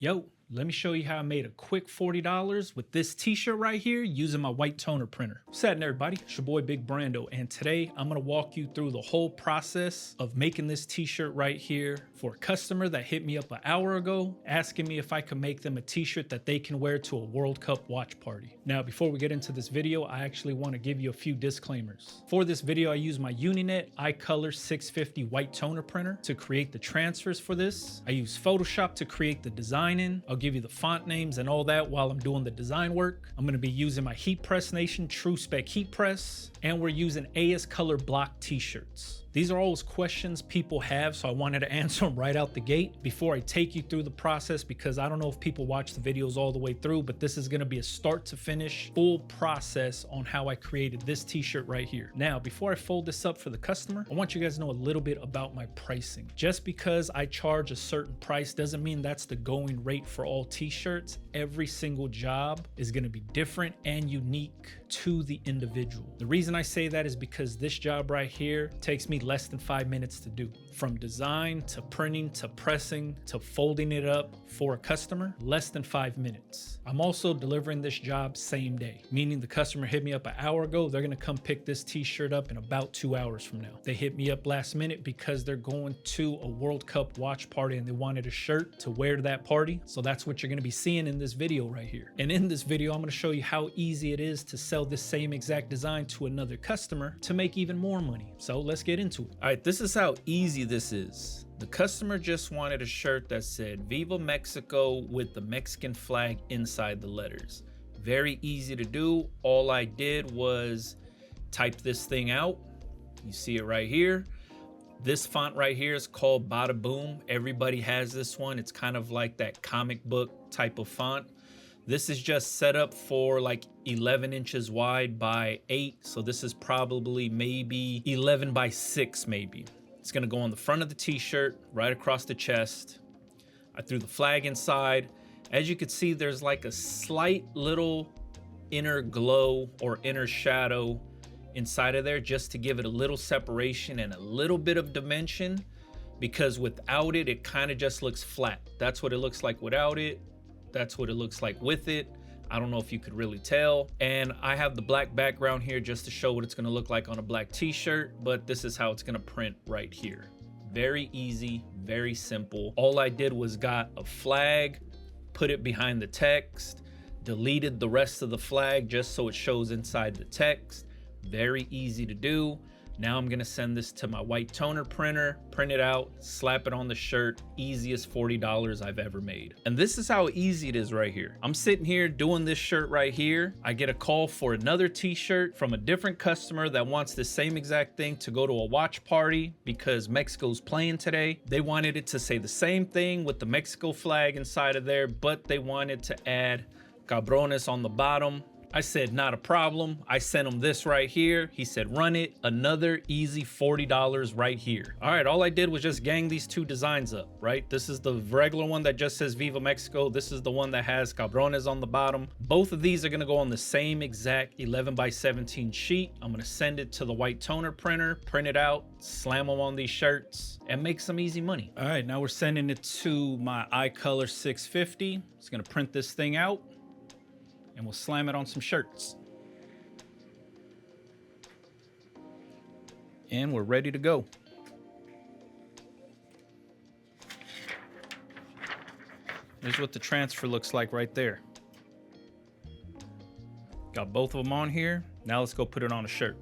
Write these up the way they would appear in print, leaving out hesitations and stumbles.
Yo, let me show you how I made a quick $40 with this t-shirt right here using my white toner printer. What's happening, everybody? It's your boy Big Brandoh, and today I'm gonna walk you through the whole process of making this t-shirt right here for a customer that hit me up an hour ago asking me if I could make them a t-shirt that they can wear to a World Cup watch party. Now, before we get into this video, I actually want to give you a few disclaimers. For this video, I use my Uninet iColor 650 white toner printer to create the transfers for this. I use Photoshop to create the design in. I'll give you the font names and all that while I'm doing the design work. I'm going to be using my Heat Press Nation True Spec heat press, and we're using AS Color block t-shirts. These are always questions people have, so I wanted to answer them right out the gate before I take you through the process, because I don't know if people watch the videos all the way through, but this is going to be a start to finish full process on how I created this t-shirt right here. Now, before I fold this up for the customer, I want you guys to know a little bit about my pricing. Just because I charge a certain price doesn't mean that's the going rate for all t-shirts. Every single job is going to be different and unique to the individual. The reason I say that is because this job right here takes me less than 5 minutes to do. From design to printing to pressing to folding it up for a customer, less than 5 minutes. I'm also delivering this job same day, meaning the customer hit me up an hour ago, they're gonna come pick this t-shirt up in about 2 hours from now. They hit me up last minute because they're going to a World Cup watch party and they wanted a shirt to wear to that party. So that's what you're gonna be seeing in this video right here. And in this video, I'm gonna show you how easy it is to sell this same exact design to another customer to make even more money. So let's get into it. All right, this is how easy this is. The customer just wanted a shirt that said Viva Mexico with the Mexican flag inside the letters. Very easy to do. All I did was type this thing out. You see it right here. This font right here is called Bada Boom. Everybody has this one. It's kind of like that comic book type of font. This is just set up for like 11 inches wide by 8. So this is probably maybe 11 by 6 maybe. It's gonna go on the front of the t-shirt, right across the chest. I threw the flag inside. As you can see, there's like a slight little inner glow or inner shadow inside of there just to give it a little separation and a little bit of dimension, because without it, it kind of just looks flat. That's what it looks like without it. That's what it looks like with it. I don't know if you could really tell. And I have the black background here just to show what it's gonna look like on a black t-shirt, but this is how it's gonna print right here. Very easy, very simple. All I did was got a flag, put it behind the text, deleted the rest of the flag just so it shows inside the text. Very easy to do. Now I'm gonna send this to my white toner printer, print it out, slap it on the shirt. Easiest $40 I've ever made. And this is how easy it is right here. I'm sitting here doing this shirt right here. I get a call for another t-shirt from a different customer that wants the same exact thing to go to a watch party because Mexico's playing today. They wanted it to say the same thing with the Mexico flag inside of there, but they wanted to add cabrones on the bottom. I said, not a problem. I sent him this right here. He said, run it. Another easy $40 right here. All right, all I did was just gang these two designs up, right? This is the regular one that just says Viva Mexico. This is the one that has cabrones on the bottom. Both of these are gonna go on the same exact 11 by 17 sheet. I'm gonna send it to the white toner printer, print it out, slam them on these shirts, and make some easy money. All right, now we're sending it to my iColor 650. It's gonna print this thing out, and we'll slam it on some shirts. And we're ready to go. Here's what the transfer looks like right there. Got both of them on here. Now let's go put it on a shirt.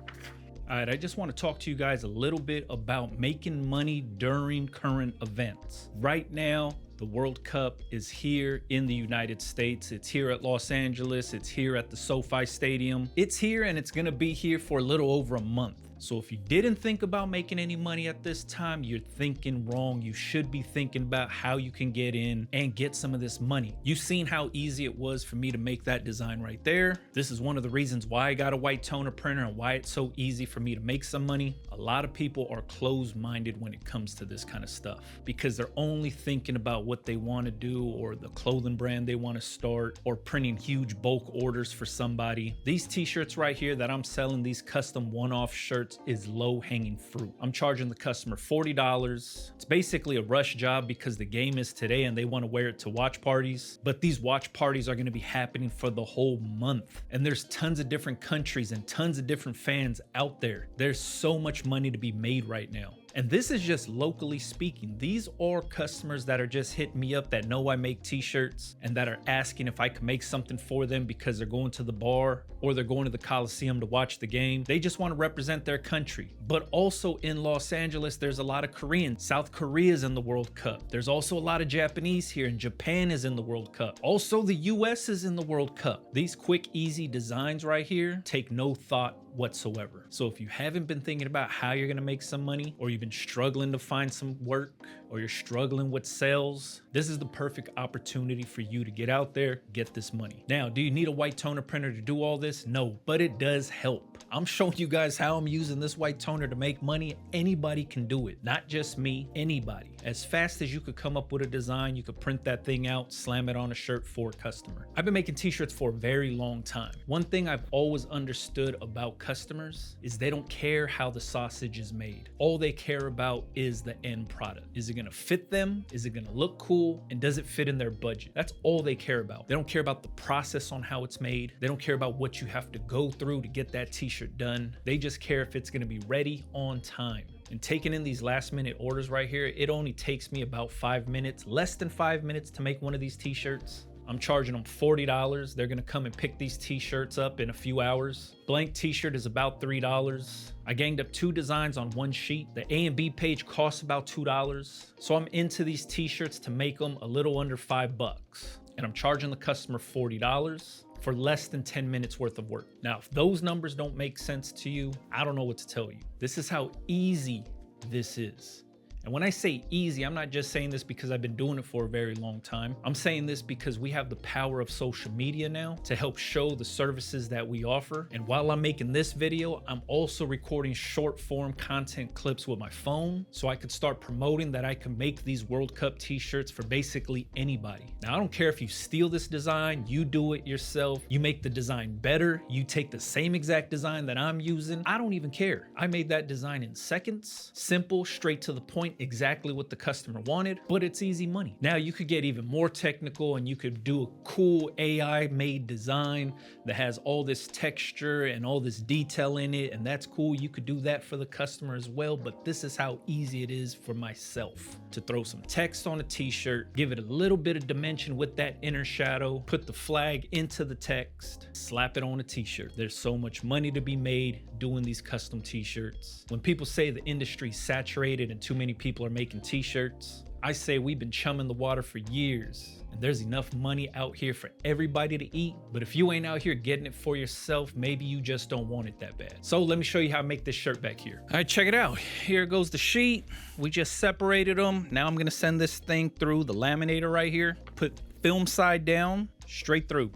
All right, I just want to talk to you guys a little bit about making money during current events. Right now, the World Cup is here in the United States. It's here at Los Angeles. It's here at the SoFi Stadium. It's here and it's gonna be here for a little over a month. So if you didn't think about making any money at this time, you're thinking wrong. You should be thinking about how you can get in and get some of this money. You've seen how easy it was for me to make that design right there. This is one of the reasons why I got a white toner printer and why it's so easy for me to make some money. A lot of people are closed-minded when it comes to this kind of stuff because they're only thinking about what they want to do or the clothing brand they want to start or printing huge bulk orders for somebody. These t-shirts right here that I'm selling, these custom one-off shirts, t-shirts is low-hanging fruit. I'm charging the customer $40. It's basically a rush job because the game is today and they want to wear it to watch parties. But these watch parties are going to be happening for the whole month. And there's tons of different countries and tons of different fans out there. There's so much money to be made right now. And this is just locally speaking. These are customers that are just hitting me up that know I make t-shirts and that are asking if I can make something for them because they're going to the bar or they're going to the Coliseum to watch the game. They just want to represent their country. But also in Los Angeles, there's a lot of Koreans. South Korea is in the World Cup. There's also a lot of Japanese here, and Japan is in the World Cup. Also, the US is in the World Cup. These quick, easy designs right here take no thought whatsoever. So if you haven't been thinking about how you're gonna make some money, or you've been struggling to find some work, or you're struggling with sales, this is the perfect opportunity for you to get out there, get this money. Now, do you need a white toner printer to do all this? No, but it does help. I'm showing you guys how I'm using this white toner to make money. Anybody can do it, not just me, anybody. As fast as you could come up with a design, you could print that thing out, slam it on a shirt for a customer. I've been making t-shirts for a very long time. One thing I've always understood about customers is they don't care how the sausage is made. All they care about is the end product. Is it gonna fit them? Is it gonna look cool? And does it fit in their budget? That's all they care about. They don't care about the process on how it's made. They don't care about what you have to go through to get that t-shirt done. They just care if it's gonna be ready on time. And taking in these last minute orders right here, it only takes me about 5 minutes, less than 5 minutes to make one of these t-shirts. I'm charging them $40. They're gonna come and pick these t-shirts up in a few hours. Blank t-shirt is about $3. I ganged up 2 designs on 1 sheet. The A and B page costs about $2. So I'm into these t-shirts to make them a little under $5. And I'm charging the customer $40 for less than 10 minutes worth of work. Now, if those numbers don't make sense to you, I don't know what to tell you. This is how easy this is. And when I say easy, I'm not just saying this because I've been doing it for a very long time. I'm saying this because we have the power of social media now to help show the services that we offer. And while I'm making this video, I'm also recording short form content clips with my phone so I could start promoting that I can make these World Cup t-shirts for basically anybody. Now, I don't care if you steal this design, you do it yourself, you make the design better, you take the same exact design that I'm using. I don't even care. I made that design in seconds, simple, straight to the point, exactly what the customer wanted, but it's easy money. Now you could get even more technical and you could do a cool AI made design that has all this texture and all this detail in it, and that's cool. You could do that for the customer as well, but this is how easy it is for myself to throw some text on a t-shirt, give it a little bit of dimension with that inner shadow, put the flag into the text, slap it on a t-shirt. There's so much money to be made doing these custom t-shirts. When people say the industry's saturated and too many people are making t-shirts, I say we've been chumming the water for years, and there's enough money out here for everybody to eat. But if you ain't out here getting it for yourself, maybe you just don't want it that bad. So let me show you how I make this shirt back here. All right, check it out. Here goes the sheet. We just separated them. Now I'm gonna send this thing through the laminator right here. Put film side down, straight through.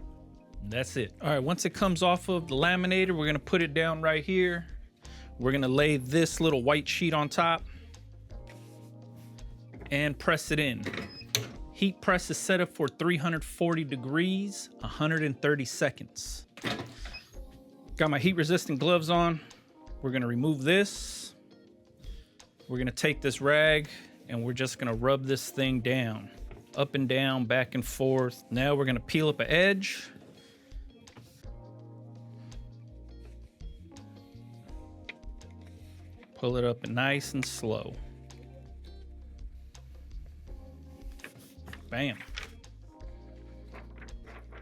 That's it. All right, once it comes off of the laminator, we're gonna put it down right here. We're gonna lay this little white sheet on top and press it in. Heat press is set up for 340 degrees, 130 seconds. Got my heat resistant gloves on. We're gonna remove this. We're gonna take this rag and we're just gonna rub this thing down, up and down, back and forth. Now we're gonna peel up an edge. Pull it up nice and slow. Bam.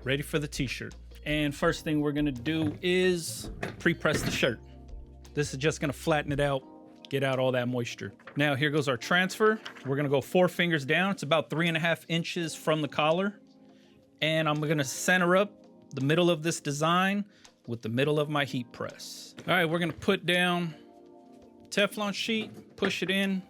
Ready for the t-shirt. And first thing we're gonna do is pre-press the shirt. This is just gonna flatten it out, get out all that moisture. Now here goes our transfer. We're gonna go 4 fingers down. It's about 3.5 inches from the collar. And I'm gonna center up the middle of this design with the middle of my heat press. All right, we're gonna put down Teflon sheet, push it in.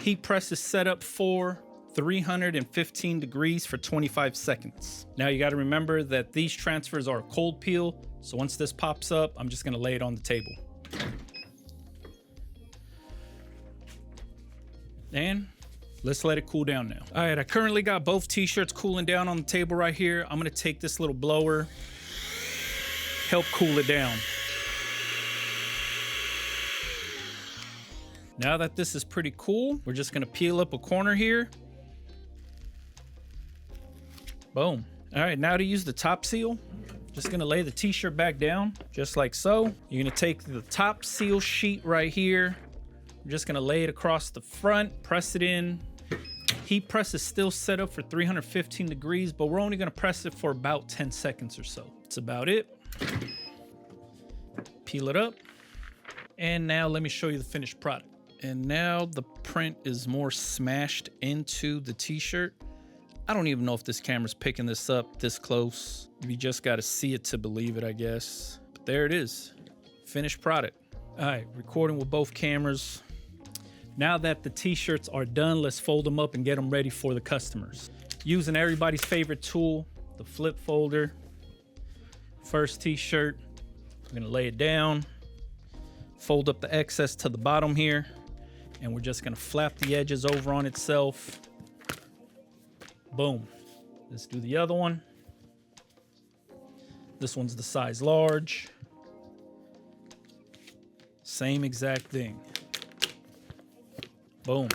Heat press is set up for 315 degrees for 25 seconds. Now you got to remember that these transfers are a cold peel. So once this pops up, I'm just going to lay it on the table. And let's let it cool down now. All right, I currently got both t-shirts cooling down on the table right here. I'm going to take this little blower, help cool it down. Now that this is pretty cool, we're just gonna peel up a corner here. Boom. All right, now to use the top seal, just gonna lay the t-shirt back down, just like so. You're gonna take the top seal sheet right here. I'm just gonna lay it across the front, press it in. Heat press is still set up for 315 degrees, but we're only gonna press it for about 10 seconds or so. That's about it. Peel it up. And now let me show you the finished product. And now the print is more smashed into the t-shirt. I don't even know if this camera's picking this up this close. You just got to see it to believe it, I guess. But there it is, finished product. All right, recording with both cameras. Now that the t-shirts are done, let's fold them up and get them ready for the customers. Using everybody's favorite tool, the flip folder. First t-shirt, I'm gonna lay it down, fold up the excess to the bottom here, and we're just gonna flap the edges over on itself. Boom. Let's do the other one. This one's the size large. Same exact thing. Boom.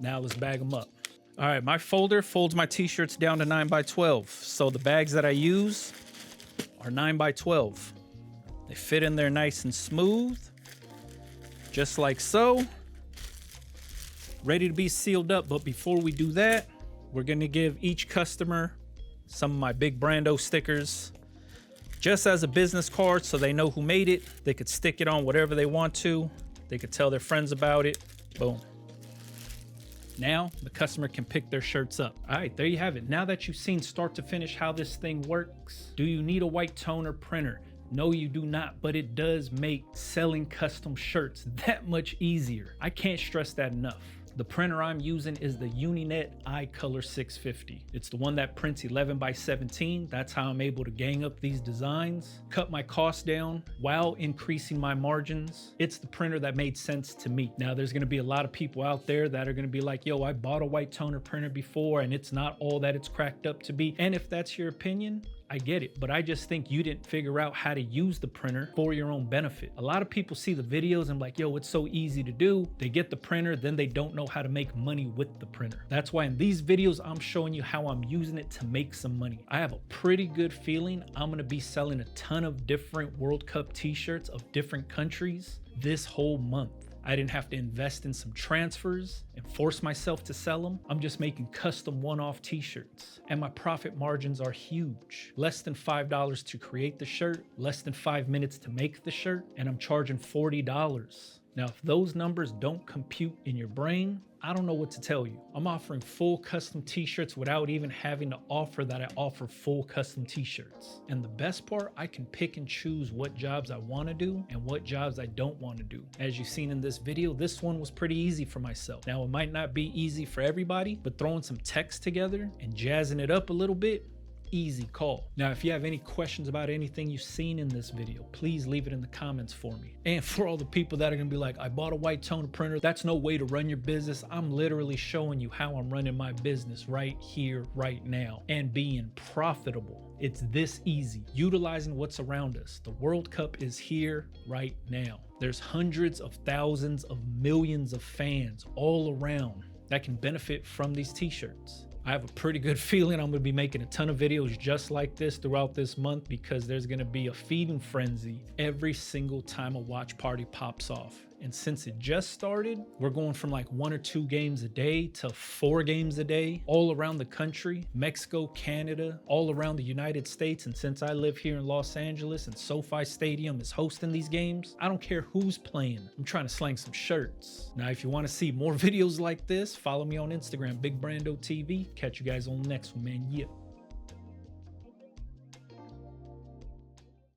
Now let's bag them up. All right, my folder folds my t-shirts down to 9x12. So the bags that I use are 9x12. They fit in there nice and smooth, just like so. Ready to be sealed up, but before we do that, we're gonna give each customer some of my big Brandoh stickers, just as a business card so they know who made it. They could stick it on whatever they want to. They could tell their friends about it. Boom. Now the customer can pick their shirts up. All right, there you have it. Now that you've seen start to finish how this thing works, do you need a white toner printer? No, you do not, but it does make selling custom shirts that much easier. I can't stress that enough. The printer I'm using is the Uninet iColor 650. It's the one that prints 11x17. That's how I'm able to gang up these designs, cut my costs down while increasing my margins. It's the printer that made sense to me. Now, there's gonna be a lot of people out there that are gonna be like, yo, I bought a white toner printer before and it's not all that it's cracked up to be. And if that's your opinion, I get it, but I just think you didn't figure out how to use the printer for your own benefit. A lot of people see the videos and like, yo, it's so easy to do. They get the printer, then they don't know how to make money with the printer. That's why in these videos, I'm showing you how I'm using it to make some money. I have a pretty good feeling I'm gonna be selling a ton of different World Cup t-shirts of different countries this whole month. I didn't have to invest in some transfers and force myself to sell them. I'm just making custom one-off t-shirts, and my profit margins are huge. Less than $5 to create the shirt, less than 5 minutes to make the shirt, and I'm charging $40. Now, if those numbers don't compute in your brain, I don't know what to tell you. I'm offering full custom t-shirts without even having to offer that I offer full custom t-shirts. And the best part, I can pick and choose what jobs I want to do and what jobs I don't want to do. As you've seen in this video, this one was pretty easy for myself. Now, it might not be easy for everybody, but throwing some text together and jazzing it up a little bit, easy call. Now, if you have any questions about anything you've seen in this video, please leave it in the comments for me. And for all the people that are gonna be like, I bought a white toner printer, that's no way to run your business. I'm literally showing you how I'm running my business right here, right now, and being profitable. It's this easy, utilizing what's around us. The World Cup is here right now. There's hundreds of thousands of millions of fans all around that can benefit from these t-shirts. I have a pretty good feeling I'm gonna be making a ton of videos just like this throughout this month, because there's gonna be a feeding frenzy every single time a watch party pops off. And since it just started, we're going from like 1 or 2 games a day to 4 games a day all around the country, Mexico, Canada, all around the United States. And since I live here in Los Angeles and SoFi Stadium is hosting these games, I don't care who's playing. I'm trying to slang some shirts. Now, if you want to see more videos like this, follow me on Instagram, Big Brandoh TV. Catch you guys on the next one, man. Yeah.